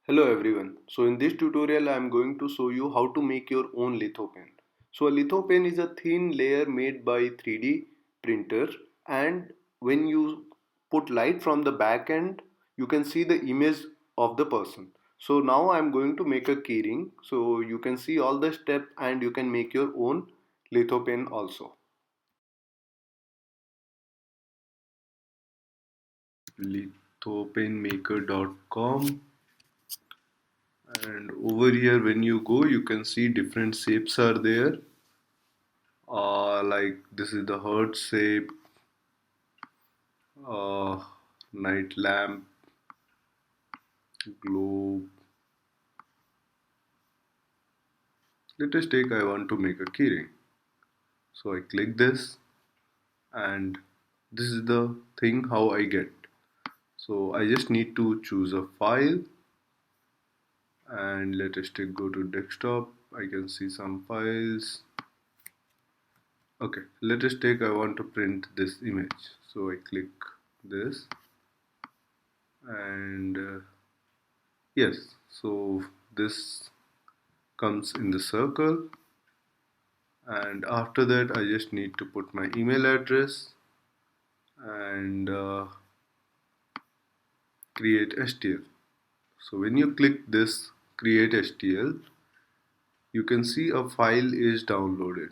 Hello everyone. So in this tutorial I am going to show you how to make your own lithophane. So a lithophane is a thin layer made by 3D printer, and when you put light from the back end you can see the image of the person. So now I am going to make a keyring so you can see all the steps and you can make your own lithophane also. Lithopanemaker.com, and over here when you go you can see different shapes are there, like this is the heart shape, uh, night lamp, globe. Let us take, I want to make a keyring, so I click this and this is the thing how I get. So I just need to choose a file, and let us take, go to desktop. I can see some files. Okay, let us take, I want to print this image, so I click this, and yes, so this comes in the circle, and after that I just need to put my email address and create STL. So when you click this create STL, you can see a file is downloaded.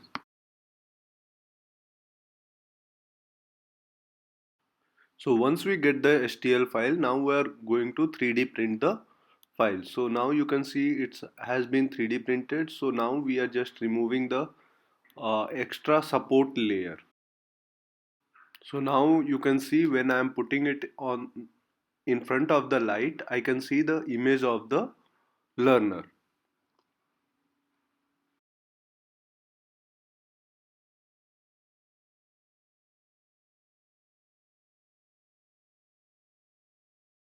So once we get the STL file, now we are going to 3D print the file. So now you can see it has been 3D printed. So now we are just removing the extra support layer. So now you can see when I am putting it on in front of the light, I can see the image of the learner.